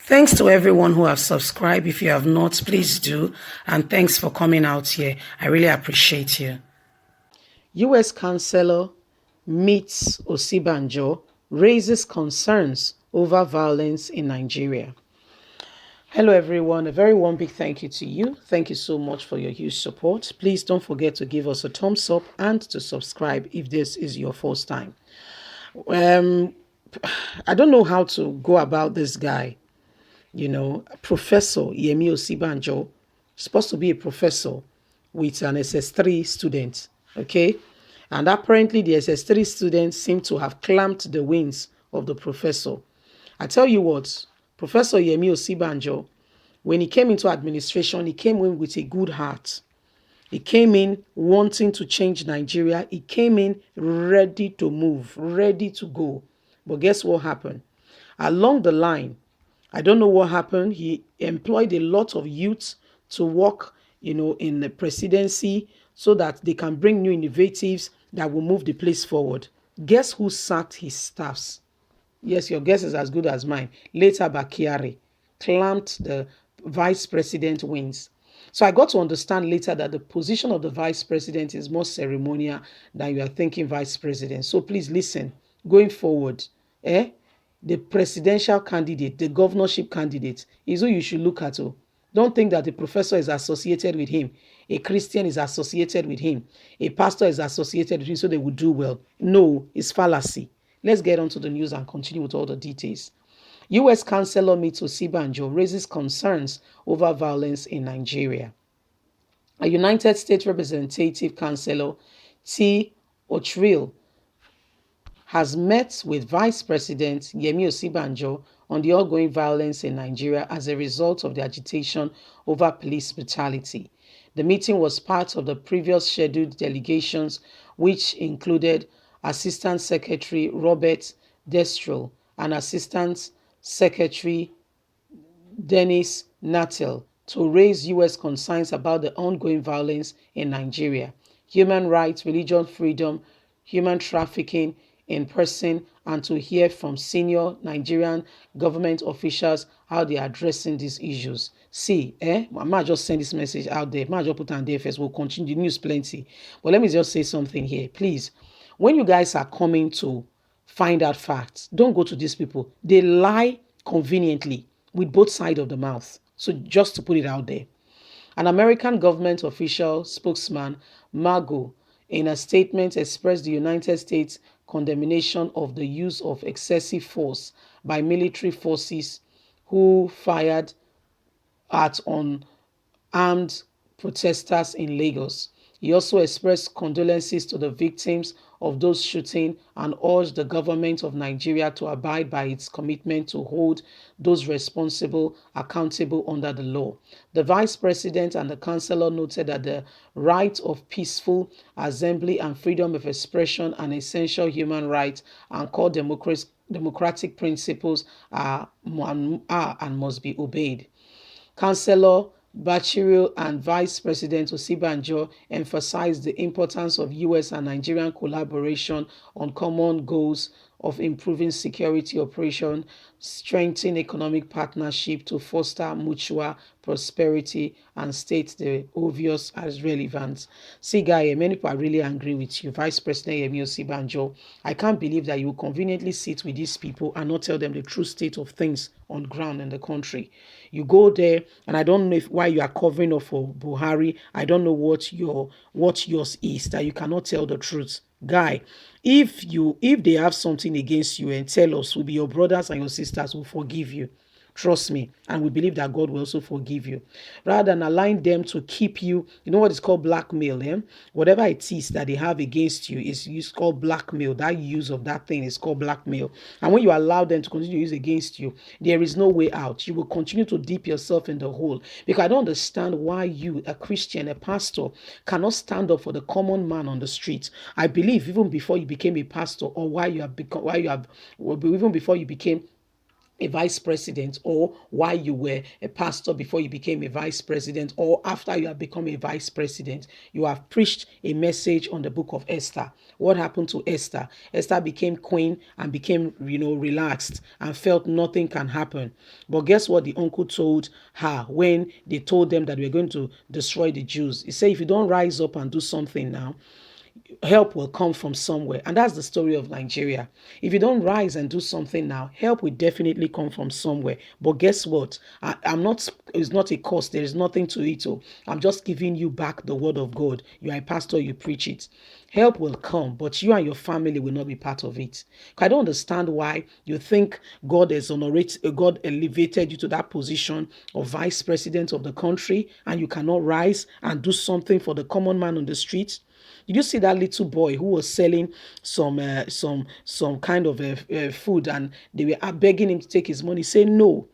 Thanks to everyone who have subscribed. If you have not, please do. And thanks for coming out here. I really appreciate you. U.S. Counsellor meets Osinbajo, raises concerns over violence in Nigeria. Hello everyone, a very warm big thank you to you. Thank you so much for your huge support. Please don't forget to give us a thumbs up and to subscribe if this is your first time. I don't know how to go about this guy. Professor Yemi Osinbajo, supposed to be a professor with an SS3 student, okay? And apparently the SS3 students seem to have clamped the wings of the professor. I tell you what, Professor Yemi Osinbajo, when he came into administration, he came in with a good heart. He came in wanting to change Nigeria. He came in ready to move, ready to go. But guess what happened? Along the line, I don't know what happened. He employed a lot of youths to work, in the presidency so that they can bring new innovatives that will move the place forward. Guess who sacked his staffs? Yes, your guess is as good as mine. Later, Bakari clamped the vice president wings. So I got to understand later that the position of the vice president is more ceremonial than you are thinking vice president. So please listen, going forward, the presidential candidate, the governorship candidate is who you should look at. Don't think that the professor is associated with him, a Christian is associated with him, a pastor is associated with him, so they will do well. No, it's fallacy. Let's get on to the news and continue with all the details. U.S. Counsellor meets Osinbajo, raises concerns over violence in Nigeria. A United States Representative Counsellor T. Otrill has met with Vice President Yemi Osinbajo on the ongoing violence in Nigeria as a result of the agitation over police brutality. The meeting was part of the previous scheduled delegations, which included Assistant Secretary Robert Destrel and Assistant Secretary Dennis Natel, to raise U.S. concerns about the ongoing violence in Nigeria, human rights, religious freedom, human trafficking in person, and to hear from senior Nigerian government officials how they are addressing these issues. See, I might just send this message out there. I might just put it on there first. We'll continue. The news plenty. But let me just say something here. Please, when you guys are coming to find out facts, don't go to these people. They lie conveniently with both sides of the mouth. So just to put it out there. An American government official spokesman, Margot, in a statement expressed the United States condemnation of the use of excessive force by military forces who fired at unarmed protesters in Lagos. He also expressed condolences to the victims of those shootings and urged the government of Nigeria to abide by its commitment to hold those responsible accountable under the law. The vice president and the councillor noted that the right of peaceful assembly and freedom of expression are essential human rights and core democratic principles are and must be obeyed. Councillor Bachiril and Vice President Osinbajo emphasized the importance of U.S. and Nigerian collaboration on common goals of improving security operation, strengthening economic partnership to foster mutual prosperity, and state the obvious as relevant. See, guy, many people are really angry with you, Vice President Yemi Osinbajo. I can't believe that you conveniently sit with these people and not tell them the true state of things on ground in the country. You go there, and I don't know why you are covering up for Buhari. I don't know what yours is, that you cannot tell the truth. Guy, if they have something against you, and tell us, we'll be your brothers and your sisters, will forgive you. Trust me, and we believe that God will also forgive you. Rather than allowing them to keep you, you know what is called blackmail, Whatever it is that they have against you is called blackmail. That use of that thing is called blackmail. And when you allow them to continue to use against you, there is no way out. You will continue to dip yourself in the hole. Because I don't understand why you, a Christian, a pastor, cannot stand up for the common man on the street. I believe even before you became a pastor, or even before you became a vice president, or why you were a pastor before you became a vice president, or after you have become a vice president. You have preached a message on the book of Esther. What happened to Esther? Esther became queen and became, relaxed and felt nothing can happen. But guess what the uncle told her when they told them that we're going to destroy the Jews? He said, if you don't rise up and do something now, help will come from somewhere. And that's the story of Nigeria. If you don't rise and do something now, help will definitely come from somewhere. But guess what? I'm not, it's not a cost. There is nothing to it. Oh, I'm just giving you back the word of God. You are a pastor, you preach it. Help will come, but you and your family will not be part of it. I don't understand why you think God elevated you to that position of vice president of the country, and you cannot rise and do something for the common man on the street. Did you see that little boy who was selling some kind of food, and they were begging him to take his money? Say no,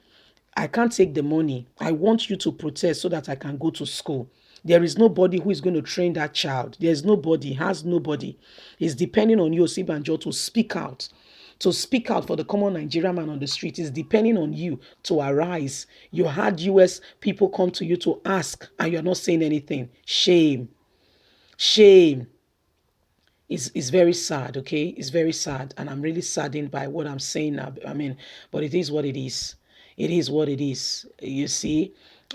I can't take the money. I want you to protest so that I can go to school. There is nobody who is going to train that child. There is nobody, has nobody. It's depending on you, Osinbajo, to speak out. To speak out for the common Nigerian man on the street is depending on you to arise. You had US people come to you to ask, and you're not saying anything. Shame. Shame. Is very sad, okay? It's very sad, and I'm really saddened by what I'm saying now. I mean, but it is what it is. It is what it is. You see,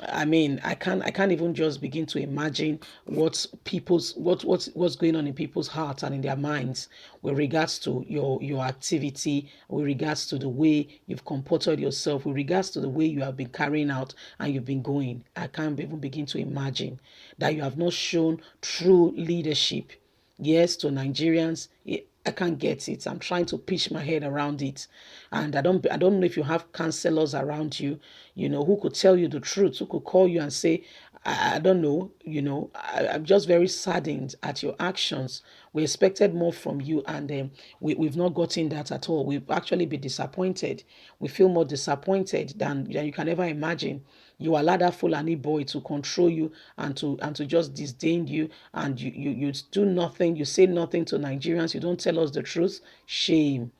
I mean, I can't even just begin to imagine what's going on in people's hearts and in their minds with regards to your activity, with regards to the way you've comported yourself, with regards to the way you have been carrying out and you've been going. I can't even begin to imagine that you have not shown true leadership. Yes, to Nigerians, I can't get it. I'm trying to pitch my head around it, and I don't know if you have counselors around you, who could tell you the truth, who could call you and say, I don't know, I'm just very saddened at your actions. We expected more from you, and we've not gotten that at all. We've actually been disappointed. We feel more disappointed than you can ever imagine. You allow that Fulani boy to control you and to just disdain you, and you do nothing. You say nothing to Nigerians. You don't tell us the truth. Shame,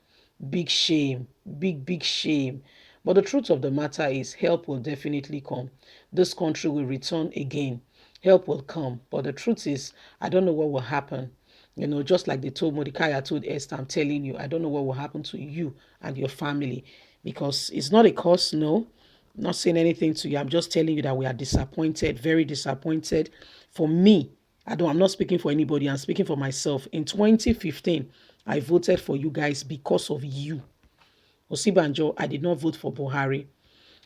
big shame, big shame. But the truth of the matter is, help will definitely come. This country will return again. Help will come. But the truth is, I don't know what will happen. Just like they told Mordecai, I told Esther, I'm telling you, I don't know what will happen to you and your family, because it's not a curse, no. I'm not saying anything to you. I'm just telling you that we are disappointed, very disappointed. For me, I'm not speaking for anybody. I'm speaking for myself. In 2015, I voted for you guys because of you. Osinbajo, I did not vote for Buhari.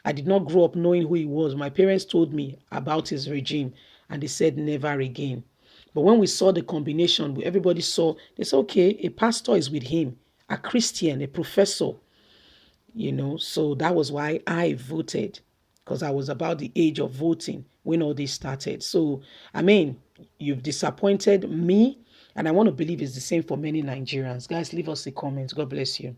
I did not grow up knowing who he was. My parents told me about his regime, and they said never again. But when we saw the combination, everybody saw, they said, okay, a pastor is with him, a Christian, a professor, So that was why I voted, because I was about the age of voting when all this started. So, I mean, you've disappointed me, and I want to believe it's the same for many Nigerians. Guys, leave us a comment. God bless you.